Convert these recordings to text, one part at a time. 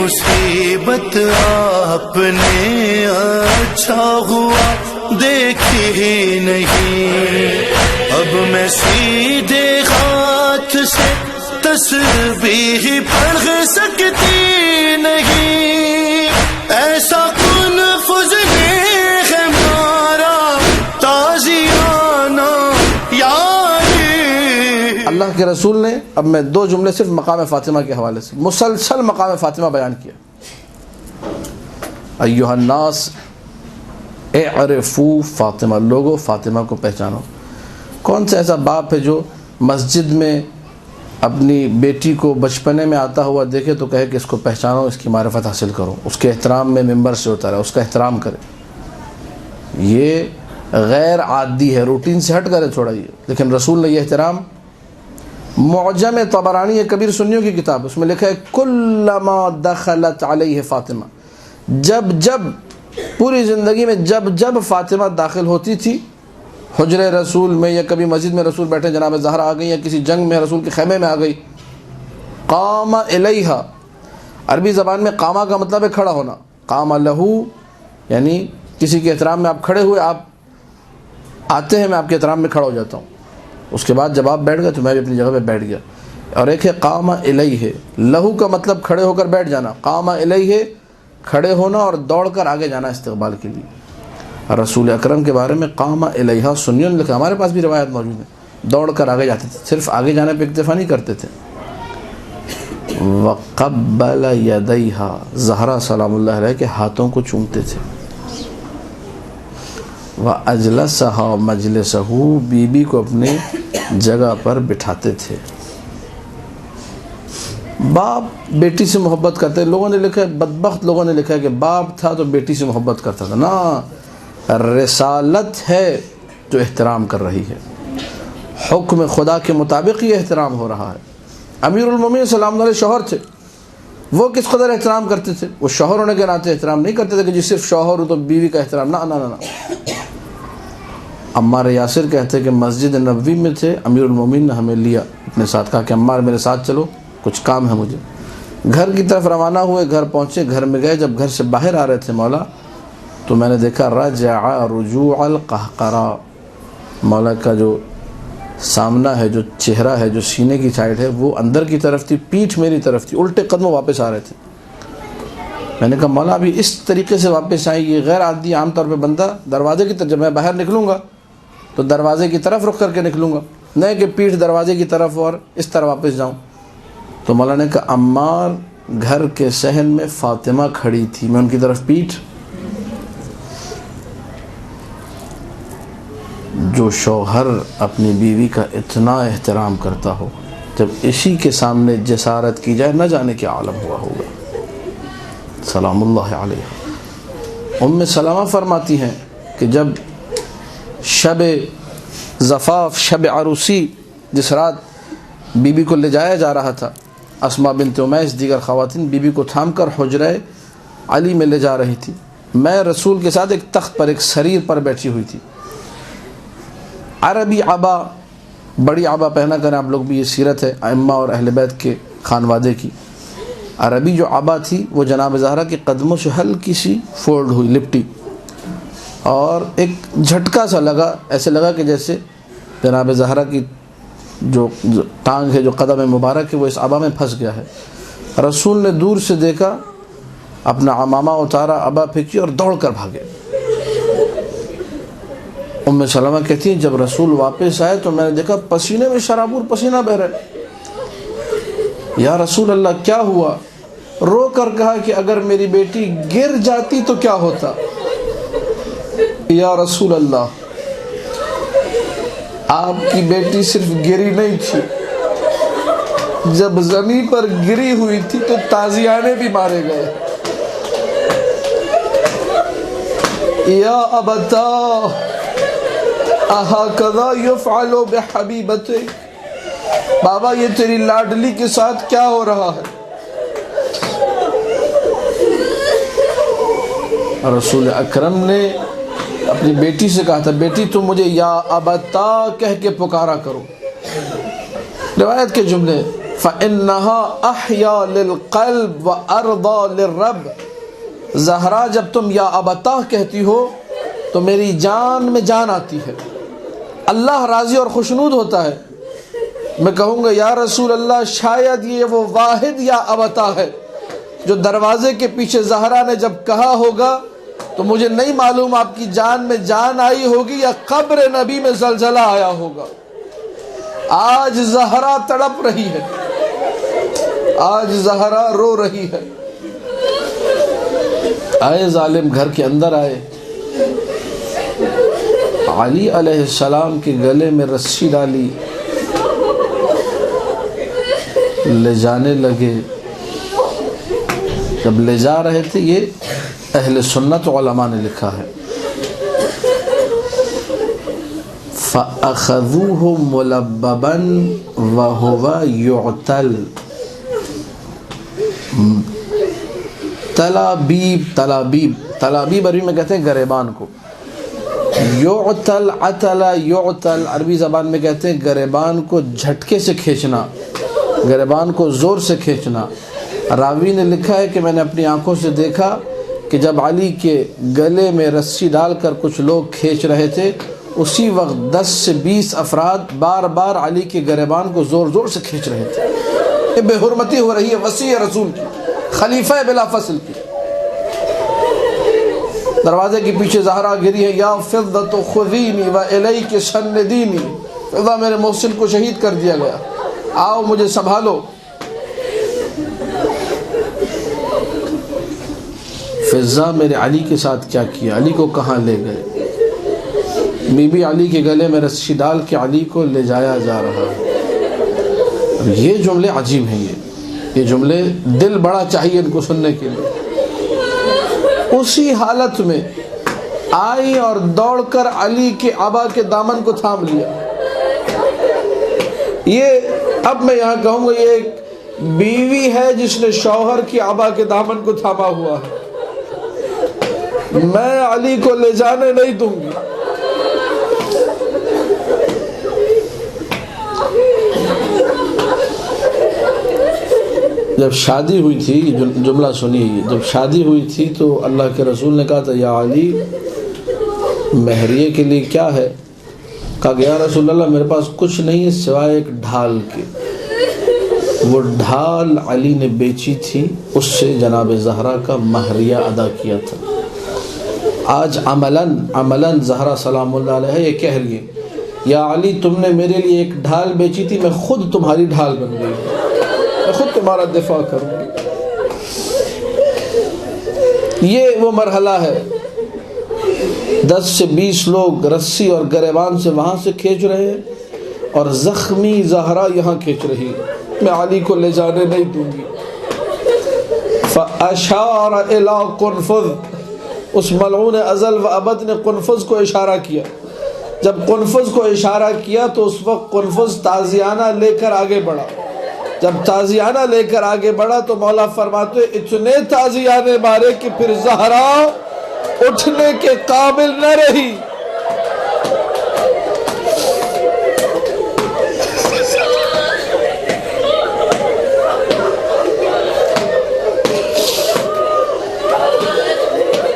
مصیبت آپ نے اچھا ہوا دیکھی ہی نہیں، اب میں سیدھے ہاتھ سے تسبیح پڑھ سکتی نہیں، ایسا کن فضلے ہے ہمارا تازیانہ یاری۔ اللہ کے رسول نے اب میں 2 جملے صرف مقام فاطمہ کے حوالے سے مسلسل مقام فاطمہ بیان کیا۔ ایھا الناس اعرفوا فاطمہ، لوگوں فاطمہ کو پہچانو۔ کون سا ایسا باپ ہے جو مسجد میں اپنی بیٹی کو بچپنے میں آتا ہوا دیکھے تو کہے کہ اس کو پہچانو، اس کی معرفت حاصل کرو، اس کے احترام میں ممبر سے اترے، اس کا احترام کرے؟ یہ غیر عادی ہے، روٹین سے ہٹ کرے تھوڑا یہ۔ لیکن رسول نے یہ احترام، معجم طبرانی کبیر سنیوں کی کتاب، اس میں لکھا ہے کلما دخلت علیہ فاطمہ، جب جب پوری زندگی میں جب فاطمہ داخل ہوتی تھی حجر رسول میں، یا کبھی مسجد میں رسول بیٹھے جناب زہرا آ گئی، یا کسی جنگ میں رسول کے خیمے میں آ گئی، قام الیہا، عربی زبان میں قامہ کا مطلب ہے کھڑا ہونا، قام لہو یعنی کسی کے احترام میں آپ کھڑے ہوئے، آپ آتے ہیں میں آپ کے احترام میں کھڑا ہو جاتا ہوں، اس کے بعد جب آپ بیٹھ گئے تو میں بھی اپنی جگہ پہ بیٹھ گیا۔ اور ایک ہے قام الیہ، لہو کا مطلب کھڑے ہو کر بیٹھ جانا، قام الیہ کھڑے ہونا اور دوڑ کر آگے جانا استقبال کے لیے۔ رسول اکرم کے بارے میں قام الیہا سنیوں نے لکھا، ہمارے پاس بھی روایت موجود ہے، دوڑ کر آگے جاتے تھے، صرف آگے جانے پہ اکتفا نہیں کرتے تھے۔ وقبل یدیہا، زہرا سلام اللہ علیہ کے ہاتھوں کو چومتے تھے۔ واجلسہا مجلسہ، بی بی کو اپنے جگہ پر بٹھاتے تھے۔ باپ بیٹی سے محبت کرتے، لوگوں نے لکھا ہے، بدبخت لوگوں نے لکھا ہے کہ باپ تھا تو بیٹی سے محبت کرتا تھا، نا، رسالت ہے جو احترام کر رہی ہے، حکم خدا کے مطابق یہ احترام ہو رہا ہے۔ امیر المومنین سلام علیہ شوہر تھے، وہ کس قدر احترام کرتے تھے؟ وہ شوہر ہونے کے ناطے احترام نہیں کرتے تھے کہ جی صرف شوہر ہو تو بیوی کا احترام، نہ نہ نہ۔ عمار یاسر کہتے ہیں کہ مسجد نبوی میں تھے، امیر المومنین نے ہمیں لیا اپنے ساتھ، کہا کہ عمار میرے ساتھ چلو، کچھ کام ہے مجھے۔ گھر کی طرف روانہ ہوئے، گھر پہنچے، گھر میں گئے، جب گھر سے باہر آ رہے تھے مولا تو میں نے دیکھا رجع رجوع القہقرہ، مولا کا جو سامنا ہے، جو چہرہ ہے، جو سینے کی سائڈ ہے، وہ اندر کی طرف تھی، پیٹھ میری طرف تھی، الٹے قدموں واپس آ رہے تھے۔ میں نے کہا مولا ابھی اس طریقے سے واپس آئیں، یہ غیر عادی، عام طور پہ بندہ دروازے کی طرف، جب میں باہر نکلوں گا تو دروازے کی طرف رخ کر کے نکلوں گا، نہیں کہ پیٹھ دروازے کی طرف اور اس طرح واپس جاؤں۔ تو مولا نے کہا عمار گھر کے صحن میں فاطمہ کھڑی تھی، میں ان کی طرف پیٹھ۔ جو شوہر اپنی بیوی کا اتنا احترام کرتا ہو، جب اسی کے سامنے جسارت کی جائے، نہ جانے کیا عالم ہوا ہوگا۔ سلام اللہ علیہ۔ ام سلمہ فرماتی ہیں کہ جب شب زفاف، شب عروسی، جس رات بی بی کو لے جایا جا رہا تھا، اسماء بنت امیس دیگر خواتین بی بی کو تھام کر حجرہ علی میں لے جا رہی تھی، میں رسول کے ساتھ ایک تخت پر، ایک سریر پر بیٹھی ہوئی تھی۔ عربی عبا، بڑی عبا پہنا کریں، آپ لوگ بھی، یہ سیرت ہے ائمہ اور اہل بیت کے خانوادے کی۔ عربی جو عبا تھی وہ جناب زہرا کے قدموں سے ہلکی سی فولڈ ہوئی، لپٹی، اور ایک جھٹکا سا لگا، ایسے لگا کہ جیسے جناب زہرا کی جو ٹانگ ہے، جو قدم مبارک ہے، وہ اس عبا میں پھنس گیا ہے۔ رسول نے دور سے دیکھا، اپنا عمامہ اتارا، عبا پھینکی اور دوڑ کر بھاگے۔ ام سلمہ کہتی ہیں جب رسول واپس آئے تو میں نے دیکھا پسینے میں شرابور پسینہ بہہ رہے۔ یا رسول اللہ کیا ہوا؟ رو کر کہا کہ اگر میری بیٹی گر جاتی تو کیا ہوتا؟ یا رسول اللہ، آپ کی بیٹی صرف گری نہیں تھی، جب زمین پر گری ہوئی تھی تو تازیانے بھی مارے گئے۔ یا ابتا اہکذا یفعل بحبیبتک، بابا یہ تیری لاڈلی کے ساتھ کیا ہو رہا ہے؟ رسول اکرم نے اپنی بیٹی سے کہا تھا بیٹی تم مجھے یا ابتا کہہ کے پکارا کرو۔ روایت کے جملے فَإِنَّهَا أَحْيَا لِلْقَلْبِ وَأَرْضَى لِلرَّبِّ، زہرا جب تم یا ابتاہ کہتی ہو تو میری جان میں جان آتی ہے، اللہ راضی اور خوشنود ہوتا ہے۔ میں کہوں گا یا رسول اللہ شاید یہ وہ واحد یا ابتاہ ہے جو دروازے کے پیچھے زہرا نے جب کہا ہوگا تو مجھے نہیں معلوم آپ کی جان میں جان آئی ہوگی یا قبر نبی میں زلزلہ آیا ہوگا۔ آج زہرا تڑپ رہی ہے، آج زہرا رو رہی ہے۔ آئے ظالم گھر کے اندر آئے، علی علیہ السلام کے گلے میں رسی ڈالی، لے جانے لگے۔ جب لے جا رہے تھے، یہ اہل سنت علماء نے لکھا ہے، فَأَخَذُوهُ مُلَبَّبًا وَهُوَ يُعْتَلْ۔ تلابیب عربی میں کہتے ہیں گریبان کو، یعتل عتل یعتل عربی زبان میں کہتے ہیں گریبان کو جھٹکے سے کھینچنا، گریبان کو زور سے کھینچنا۔ راوی نے لکھا ہے کہ میں نے اپنی آنکھوں سے دیکھا کہ جب علی کے گلے میں رسی ڈال کر کچھ لوگ کھینچ رہے تھے، اسی وقت 10 سے 20 افراد بار بار علی کے گریبان کو زور زور سے کھینچ رہے تھے۔ یہ بے حرمتی ہو رہی ہے وصی رسول کی، خلیفہ بلا فصل کی۔ دروازے کے پیچھے زہرا گری ہے، یا فضۃ خذینی و الیک سندینی، فضہ میرے محسن کو شہید کر دیا گیا، آؤ مجھے سنبھالو۔ فضہ میرے علی کے ساتھ کیا کیا، علی کو کہاں لے گئے؟ بی بی علی کے گلے میں رسی ڈال کے علی کو لے جایا جا رہا ہے۔ یہ جملے عجیب ہیں، یہ جملے دل بڑا چاہیے ان کو سننے کے لیے۔ اسی حالت میں آئی اور دوڑ کر علی کے عبا کے دامن کو تھام لیا۔ یہ اب میں یہاں کہوں گا یہ ایک بیوی ہے جس نے شوہر کی عبا کے دامن کو تھاما ہوا ہے۔ میں علی کو لے جانے نہیں دوں گی۔ جب شادی ہوئی تھی، جملہ سنیے، جب شادی ہوئی تھی تو اللہ کے رسول نے کہا تھا یا علی مہریے کے لیے کیا ہے؟ کہا کہ یا رسول اللہ میرے پاس کچھ نہیں ہے سوائے ایک ڈھال کے۔ وہ ڈھال علی نے بیچی تھی، اس سے جناب زہرا کا مہریہ ادا کیا تھا۔ آج عملاً زہرا سلام اللہ علیہ یہ کہہ رہی ہے یا علی تم نے میرے لیے ایک ڈھال بیچی تھی، میں خود تمہاری ڈھال بن گئی، میں خود تمہارا دفاع کروں گی۔ یہ وہ مرحلہ ہے، 10 سے 20 لوگ رسی اور گریبان سے وہاں سے کھینچ رہے ہیں اور زخمی زہرا یہاں کھینچ رہی، میں علی کو لے جانے نہیں دوں گی۔ فَأَشَارَ إِلَىٰ قُنْفُذ، اس ملعون ازل و ابد نے قنفذ کو اشارہ کیا۔ جب قنفذ کو اشارہ کیا تو اس وقت قنفذ تازیانہ لے کر آگے بڑھا۔ جب تازیانہ لے کر آگے بڑھا تو مولا فرماتے اتنے تازیانے مارے کہ پھر زہرا اٹھنے کے قابل نہ رہی۔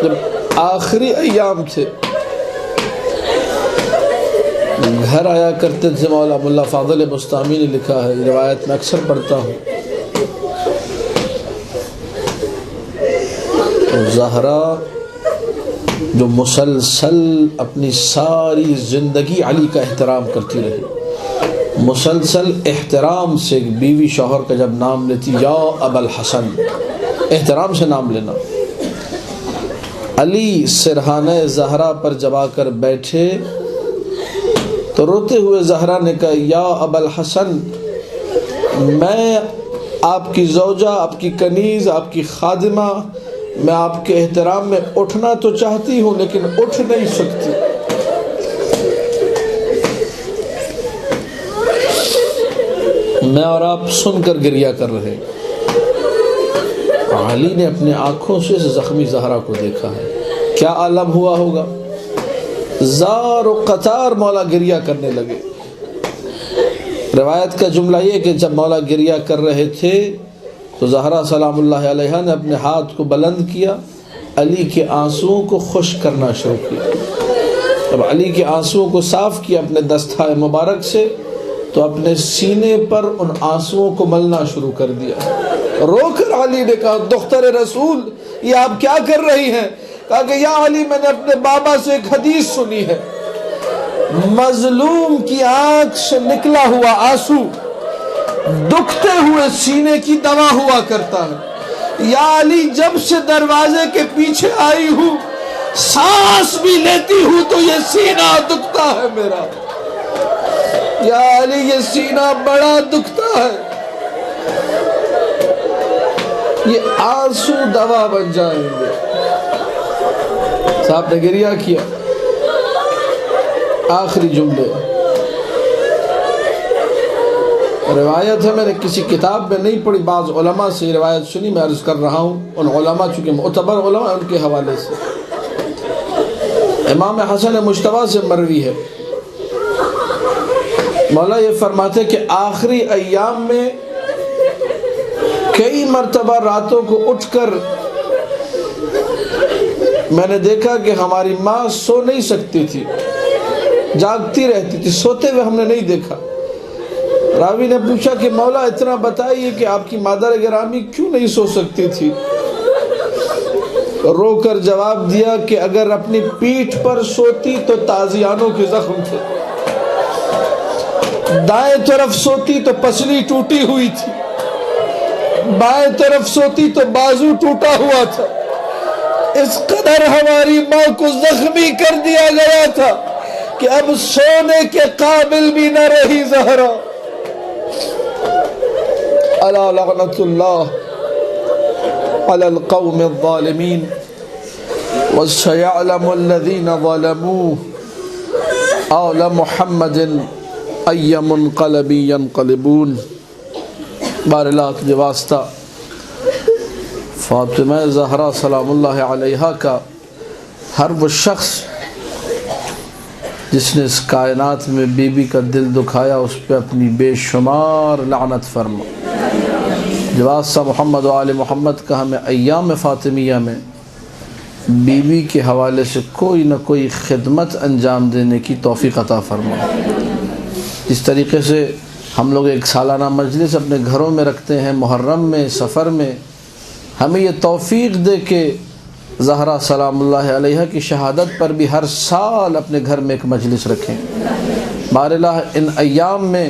جب آخری ایام تھے، گھر آیا کرتے تھے مولا ملا فاضل بستامی نے لکھا ہے، روایت میں اکثر پڑھتا ہوں، زہرا جو مسلسل اپنی ساری زندگی علی کا احترام کرتی رہی، مسلسل احترام سے بیوی شوہر کا جب نام لیتی یا ابا الحسن، احترام سے نام لینا۔ علی سرحانہ زہرا پر جب آ کر بیٹھے تو روتے ہوئے زہرا نے کہا یا ابا الحسن، میں آپ کی زوجہ، آپ کی کنیز، آپ کی خادمہ، میں آپ کے احترام میں اٹھنا تو چاہتی ہوں لیکن اٹھ نہیں سکتی۔ میں اور آپ سن کر گریہ کر رہے۔ علی نے اپنے آنکھوں سے اس زخمی زہرا کو دیکھا ہے، کیا عالم ہوا ہوگا۔ زار و قطار مولا گریہ کرنے لگے۔ روایت کا جملہ یہ کہ جب مولا گریہ کر رہے تھے تو زہرا سلام اللہ علیہا نے اپنے ہاتھ کو بلند کیا، علی کے آنسوؤں کو خشک کرنا شروع کیا۔ جب علی کے آنسوؤں کو صاف کیا اپنے دستہائے مبارک سے تو اپنے سینے پر ان آنسوؤں کو ملنا شروع کر دیا۔ رو کر علی نے کہا دختر رسول یہ آپ کیا کر رہی ہیں؟ کہا کہ یا علی میں نے اپنے بابا سے ایک حدیث سنی ہے، مظلوم کی آنکھ سے نکلا ہوا آنسو دکھتے ہوئے سینے کی دوا ہوا کرتا ہے۔ یا علی جب سے دروازے کے پیچھے آئی ہوں سانس بھی لیتی ہوں تو یہ سینہ دکھتا ہے میرا، یا علی یہ سینہ بڑا دکھتا ہے۔ یہ آنسو دوا بن جائیں گے۔ صاحب نے گریہ کیا۔ آخری جملے روایت ہے، میں نے کسی کتاب میں نہیں پڑھی، بعض علماء سے یہ روایت سنی، میں عرض کر رہا ہوں ان علماء چونکہ معتبر علماء ان کے حوالے سے۔ امام حسن مجتبی سے مروی ہے، مولا یہ فرماتے کہ آخری ایام میں کئی مرتبہ راتوں کو اٹھ کر میں نے دیکھا کہ ہماری ماں سو نہیں سکتی تھی، جاگتی رہتی تھی، سوتے ہوئے ہم نے نہیں دیکھا۔ راوی نے پوچھا کہ مولا اتنا بتائیے کہ آپ کی مادر گرامی کیوں نہیں سو سکتی تھی؟ رو کر جواب دیا کہ اگر اپنی پیٹھ پر سوتی تو تازیانوں کے زخم تھے، دائیں طرف سوتی تو پسلی ٹوٹی ہوئی تھی، بائیں طرف سوتی تو بازو ٹوٹا ہوا تھا، اس قدر ہماری ماں کو زخمی کر دیا گیا تھا کہ اب سونے کے قابل بھی نہ رہی زہرا۔ الا لعنت اللہ علی القوم الظالمین وسيعلم الذین ظلموا آل محمد ای منقلب ینقلبون۔ بار اللہ تجھے واسطہ فاطمہ زہرا سلام اللہ علیہا کا ہر وہ شخص جس نے اس کائنات میں بی بی کا دل دکھایا اس پہ اپنی بے شمار لعنت فرما۔ جواسہ محمد و آل محمد کا ہمیں ایام فاطمیہ میں بی بی کے حوالے سے کوئی نہ کوئی خدمت انجام دینے کی توفیق عطا فرما۔ اس طریقے سے ہم لوگ ایک سالانہ مجلس اپنے گھروں میں رکھتے ہیں، محرم میں، سفر میں، ہمیں یہ توفیق دے کہ زہرا سلام اللہ علیہ کی شہادت پر بھی ہر سال اپنے گھر میں ایک مجلس رکھیں۔ باراللہ ان ایام میں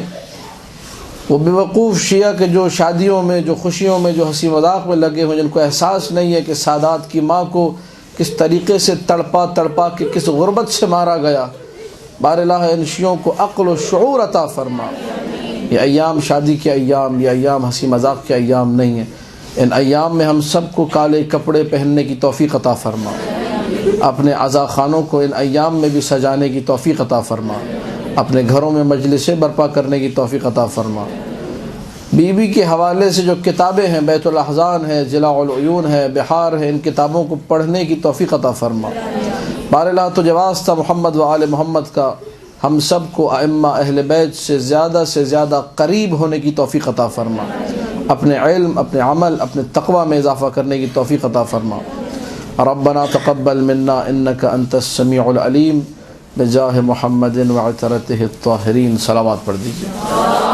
وہ بے وقوف شیعہ کے جو شادیوں میں، جو خوشیوں میں، جو ہنسی مذاق میں لگے ہوئے، جن کو احساس نہیں ہے کہ سادات کی ماں کو کس طریقے سے تڑپا کے کس غربت سے مارا گیا، باراللہ ان شیعوں کو عقل و شعور عطا فرما۔ یہ ایام شادی کے ایام، یہ ایام ہنسی مذاق کے ایام نہیں ہیں، ان ایام میں ہم سب کو کالے کپڑے پہننے کی توفیق عطا فرما، اپنے عزا خانوں کو ان ایام میں بھی سجانے کی توفیق عطا فرما، اپنے گھروں میں مجلسیں برپا کرنے کی توفیق عطا فرما۔ بی بی کے حوالے سے جو کتابیں ہیں، بیت الاحزان ہے، ضلع العیون ہے، بہار ہے، ان کتابوں کو پڑھنے کی توفیق عطا فرما۔ باراللہ تجھے واسطہ محمد و آل محمد کا ہم سب کو ائمہ اہل بیت سے زیادہ قریب ہونے کی توفیق عطا فرما، اپنے علم، اپنے عمل، اپنے تقوی میں اضافہ کرنے کی توفیق عطا فرما۔ ربنا تقبل منا انک انت السمیع العلیم بجاہ محمد وعطرتہ الطاہرین۔ صلوات پڑھ دیجیے۔